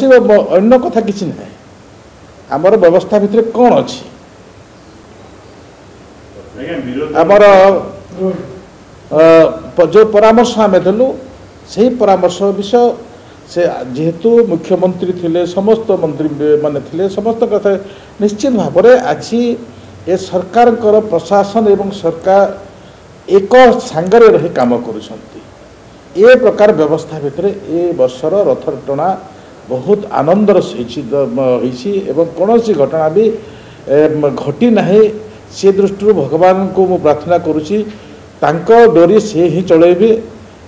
अन्य कथा किसी ना आमर व्यवस्था भितर कौन अच्छी आमर जो परामर्श आम देलु से परामर्श विषय से जेहेतु मुख्यमंत्री थिले समस्त मंत्री माने थिले समस्त कथा निश्चित भाव में आज ए सरकार प्रशासन एवं सरकार एक सांगरे रही काम करुछंती ए प्रकार व्यवस्था भितर ए वर्षर रथ टଣା बहुत आनंदर एवं कौन घटना भी घटी ना से दृष्टि भगवान को मु प्रार्थना करुच्ची तांको डोरी से ही चलैबे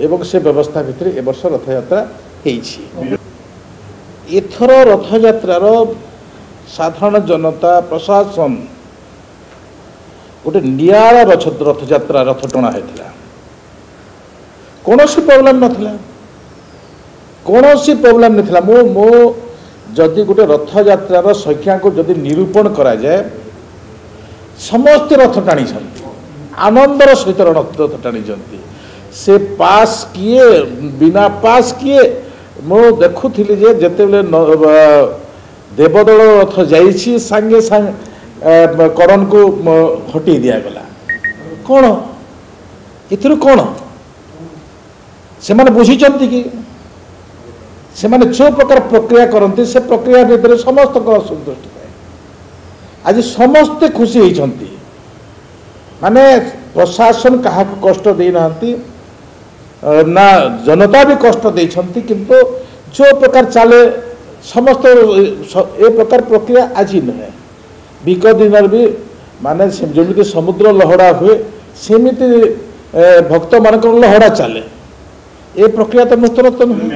एवं से व्यवस्था भितर ए वर्ष रथ यात्रा एथर रथ यात्रार साधारण जनता प्रशासन गोटे नियारा रथ यात्रा रथ टଣା होता कौन प्रोब्लेम नथिला कौन प्रोब्लेम नथिला मो जदि गोटे रथ यात्रार संख्या को जदि निरूपण करा जाए समस्त रथ टाणी आनंदर सहित रथ टाणी से पास किए बिना पास किए मो देखुली जे जेते देवदल रथ जाइछि सांगे सांग करण को हटि दिगला कौन इथुर कौन से माने बुझीचंती कि से माने जो प्रकार प्रक्रिया करती से प्रक्रिया भितर समस्त असंतुष्टि आज समस्ते खुशी होती माने प्रशासन क्या कष्ट देना ना जनता भी कष्ट देती किंतु जो प्रकार चले समस्त ए प्रकार प्रक्रिया आज नुहे विगत दिन भी माने जमी समुद्र लहड़ा हुए सेमिति भक्त मान लहड़ा चले ए प्रक्रिया तो नूतन तो नुहे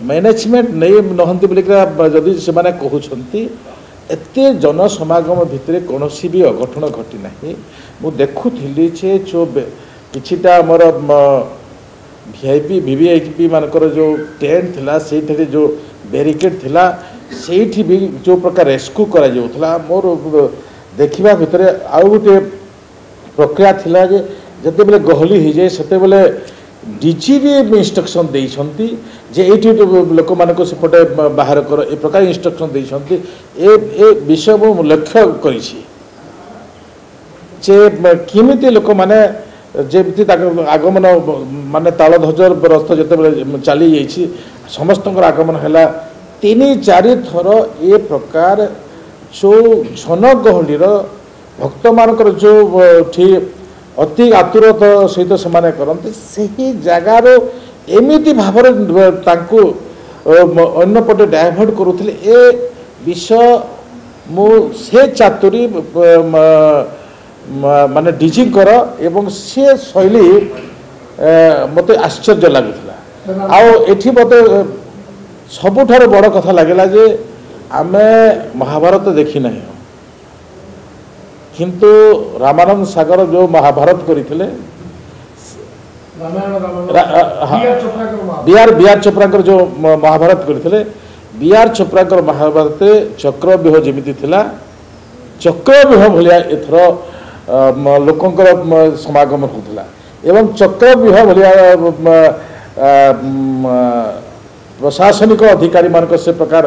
मैनेजमेंट नहीं नहंती बोलिका जदि से माने कहउछंती एते जन समागम भितर कौन भी अघटन घटी ना मु देखुली जे जो किछिटा मोर वीआईपी वीवीआईपी मानकर जो टेंट थिला सेठी जो बैरिकेड थिला सेठी भी जो प्रकार रेस्क्यू करा जाउथला मोर देखिबा भितर आउ गोटे प्रक्रिया थिला जे जते बेले गहली हो जाए सेते बेले डीजी भी इंस्ट्रक्शन देइछंती जे एठी लोक मानको सेपटे बाहर कर ए प्रकार इंस्ट्रक्शन देइछंती ए विषय मु लक्ष्य करिछि जे किमिति लोक माने जेमती आगमन माने तालध्वजर रथ जो चली जाइए समस्त आगमन है 3-4 थर ए प्रकार जो जनगहलीर भक्त मानकर जो अति आतुरता सहित से करते से जगार एमती भाव अन्य पटे डायभर्ट करुले ए विषय मु से चातुरी माने डीजी कर एवं से शैली मते आश्चर्य लगुला आठी मत सबुठार बड़ कथा लगे जे आमे महाभारत देखी ना किंतु रामानंद सागर जो महाभारत करते बी आर चोप्रा जो महाभारत करते बी आर चोप्रा महाभारत चक्रव्यूह जमी थिला चक्रव्यूह भाया एथर लोकंकर समागम होता एवं चक्रव्यूह भाया प्रशासनिक अधिकारी मान से प्रकार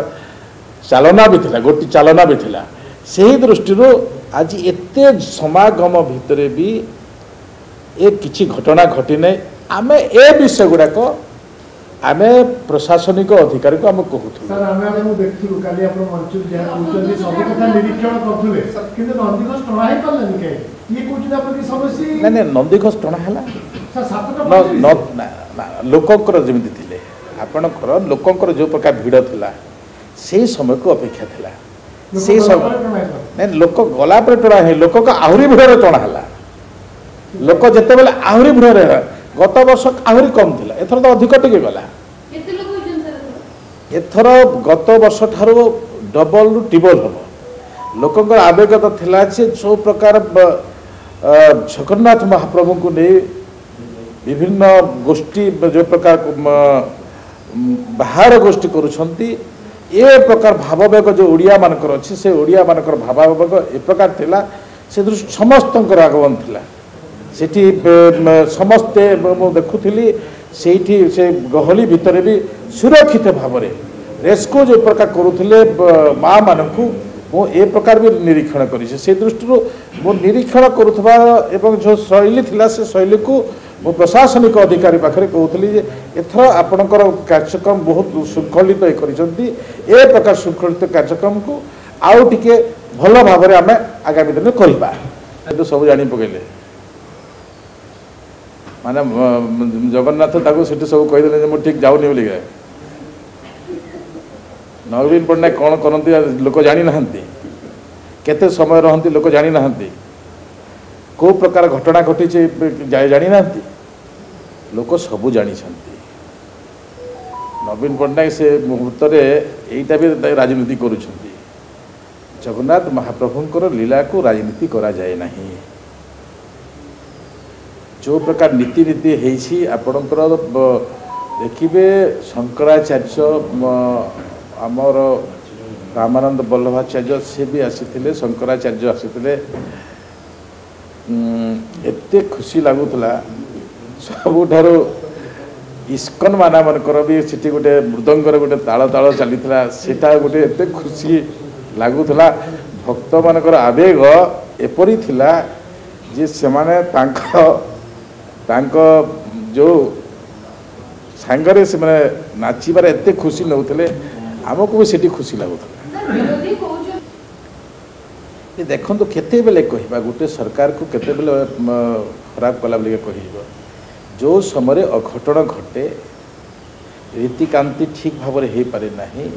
चालना भी थिला गोटी चालना भी थिला सही दृष्टि आज एते समागम भितर भी ए किछि घटना घटी नहीं आमे ए विषय गुड़ाक आमे प्रशासनिक अधिकारी को आम कहूँ नंदीघोष टणा है लोकंकर जमी थे आपणकर लोकंकर जो प्रकार भिड़ थिला से समय को अपेक्षा थिला से समय लोक गला पर टणा है लोक को आहरी भिड़े टणा है लोक जिते बेले आहरी भिड़े गत वर्ष आहरी कम थिला एथर तो अधिक टिके गला एथर गत वर्ष ठारू डबल रु टिबल हम लोकंकर आवेगता थिला जे जो प्रकार जगन्नाथ महाप्रभु को नहीं विभिन्न गोष्ठी जो प्रकार बाहर गोष्ठी करुछंती ए प्रकार भाववेग जो ओडिया मानकर अच्छी से ओडिया मानकर भाववेग ए प्रकार थिला से दृष्टि समस्त आगमन थिला सेठी समस्ते देखुली से गहली भितर भी सुरक्षित भाव रेस्क्यू जो प्रकार करुले माँ मानक मु ए प्रकार भी निरीक्षण कर दृष्टि मु निरीक्षण करुवा एवं जो शैली थिला से शैली को मु प्रशासनिक अधिकारी पाखे कहूली एथर आपणकर कार्यक्रम बहुत श्रृंखलित ए प्रकार श्रृंखलित कार्यक्रम को आउ टिके भल भाव में आम आगामी दिन करवा तो सब जानी पकड़े माने जगन्नाथ सब कहीदे मुझे ठीक जाऊनी बोल नवीन पट्टनायक कौन करती लोक जानी ना केते समय रहती लोक जानी ना कौ प्रकार घटना घटी जानी ना लोक सबू जानी नवीन पट्टनायक से मुहूर्त यहीटा भी राजनीति करुँच जगन्नाथ महाप्रभुंकर लीला को राजनीति करा जाए नहीं जो प्रकार नीति नीति है आपणकर देखिए शंकराचार्य आमर रामानंद वल्लभाचार्य से भी आसी शंकराचार्य आसी एते खुशी लगुला सबुठार इस्कन माना मनकर भी सीटी गोटे मृदंगर गोटे ताल ताल चली सेटा गोटे एते खुशी लगुला भक्त मानकर आवेग एपरी थिला जे सेमाने तांको जो सांगरे से माने नाचिबार एते खुशी नउतले आमको भी सेठी खुशी लगुला देखो तो केते बेले कहबा गोटे सरकार को केते बेले खराब कला बेले कहबा जो समय अघटन घटे रीतिकांति ठीक भाव में हो पारे नहीं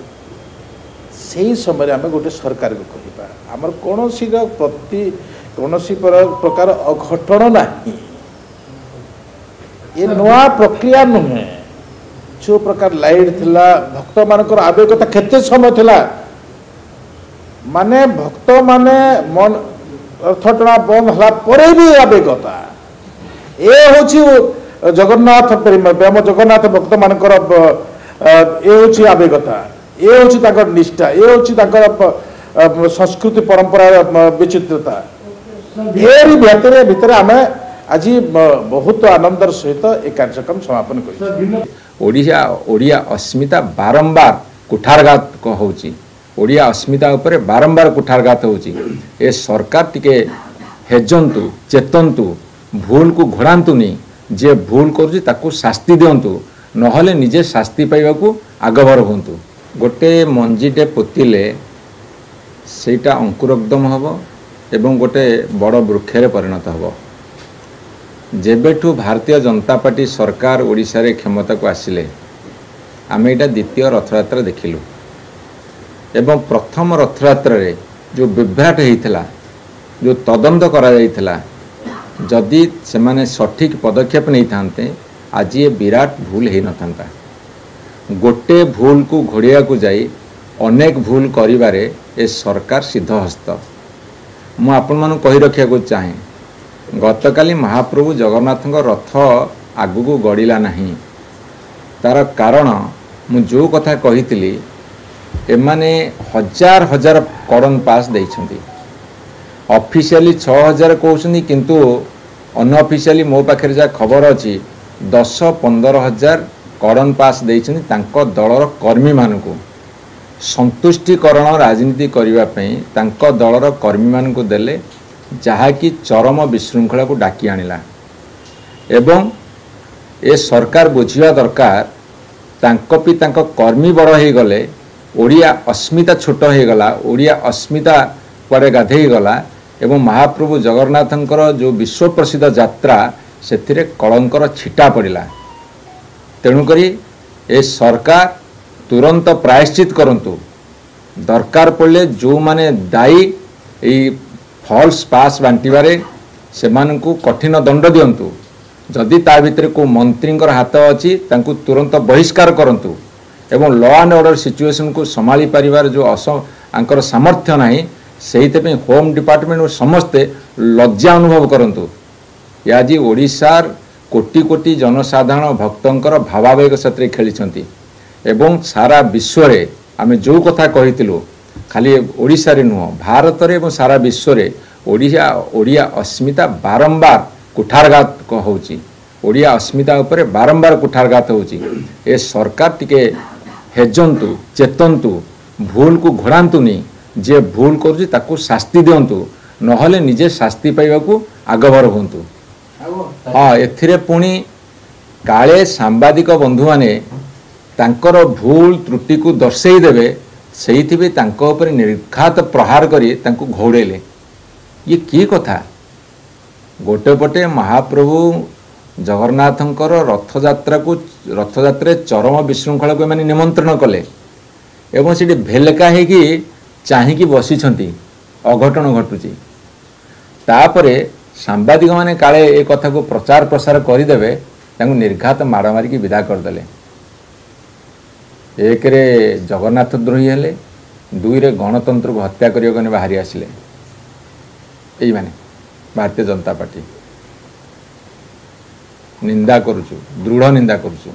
से समय आम गोटे सरकार को कहबा आमर कौनसी प्रति कौनसी प्रकार अघटन नहीं ये नुआ प्रक्रिया नुहे जो प्रकार लाइट थिला भक्त मानकर आवेगता केते समय थिला माने भक्त माने मन अर्थटना बंद हला परे भी आवेगता ए होची जगन्नाथ प्रेम जगन्नाथ भक्त मानकर ए होची आवेगता ए होची ताकर निष्ठा ए होची ताकर संस्कृति परंपरा विचित्रता एरी भितर आमे आज बहुत आनंदर सहित ए कार्यक्रम समापन कर ओडिया अस्मिता बारंबार कुठारघात होची ओडिया अस्मिता उपरे बारंबार कुठारघात होची ए सरकार टिके हेजंतु चेतंतु भूल को घोड़ातुनी जे भूल करुची ताकू शास्ति दिंतु नहले निजे शास्ति पाइबा को आगभर हुंतु गोटे मंजीटे पोतिले सेटा अंकुरोद्गम हबो एवं गोटे बड़ वृक्षरे परिणत हबो जेबेठू भारतीय जनता पार्टी सरकार ओडिशा रे क्षमता को आसिले आमे एटा द्वितीय रथयात्रा देखिलु एवं प्रथम रथयात्रा रे जो विभ्राट होइथिला जो तदंत करा जाइथिला जदि से माने सठिक पदक्षेप नहीं थांते आज ये विराट भूल ही न थांता गोटे भूल को घोड़िया को जाई अनेक भूल करिबारे ए सरकार सिद्धहस्त मु आपण मानु कहि रखिया को चाहे गतकाली महाप्रभु जगन्नाथ रथ आगु को गड़िला नहीं तार कारण मु जो कथा कही एमाने हजार हजार कड़न पास देइछंती ऑफिशियली 6000 कहते किंतु अनऑफिशियली मो पाखे जहाँ खबर अच्छी 10-15 हजार कड़न पास देइछंती तांको दलर कर्मी मानकु संतुष्टिकरण राजनीति करने तांको दलर कर्मी मानकु देले जहाँकि चरम विशृंखला को डाकी आनिला एवं ए सरकार बुझिया दरकार तांको पि तांको कर्मी बड़ हो गले ओडिया अस्मिता छोट हो गला ओडिया अस्मिता पर गाधे गला एवं महाप्रभु जगन्नाथंकर जो विश्व प्रसिद्ध यात्रा से कलंकर छिटा पड़ा तेणुकरी ए सरकार तुरंत प्रायश्चित करंतु दरकार पड़े जो माने दायी यही फॉल्स पास बांटिबारे से मानकु कठिन दंड दियंतु जदि ता भितर को मंत्री हाथ अच्छी तांकु तुरंत बहिष्कार करंतु एवं लॉ एंड ऑर्डर सिचुएशन को संभाली परिवार जो आंकर सामर्थ्य नहीं से होम डिपार्टमेंट और समस्ते लज्जा अनुभव करंतु आज ओडिशार कोटी कोटी जनसाधारण भक्तंकर भावावेग साथ खेली एवं सारा विश्व रे आमे जो कथा कहितिलु खाली ओडिशा रे नुह भारत रे एवं सारा विश्व रे ओडिया अस्मिता बारंबार कुठारघात होउची ओडिया अस्मिता उपरे बारंबार कुठारघात होउची ए सरकार टिके हेजंतु चेतंतु भूल को घोड़ातुनि जे भूल करुछि ताकू शास्ति दियंतु नहले निजे शास्ति पाइबाकू आगभर हुंतु। हाँ एथिरे पुणी काले सांबादिक बंधु माने तांकर भूल त्रुटि को दर्शई देबे सेइथिबे तांको ऊपर निर्घात प्रहार करी तांको घोड़ेले। ये की कथा गोटे पटे महाप्रभु जगन्नाथंकर रथयात्रा चरम विशृंखला को माने निमंत्रण कले एवं से भेलका होगी चाहिकी बसी अघटन घटुची तापरे सांबादिक माने काले ए कथा को प्रचार प्रसार करदेवे तांको निर्घात माड़ मारिकी विदा करदेले। एक रे जगन्नाथ द्रोही हेले दुई रे गणतंत्र को हत्या करने बाहरी आसिले यही माने भारतीय जनता पार्टी निंदा करुचु दृढ़ निंदा करुचु।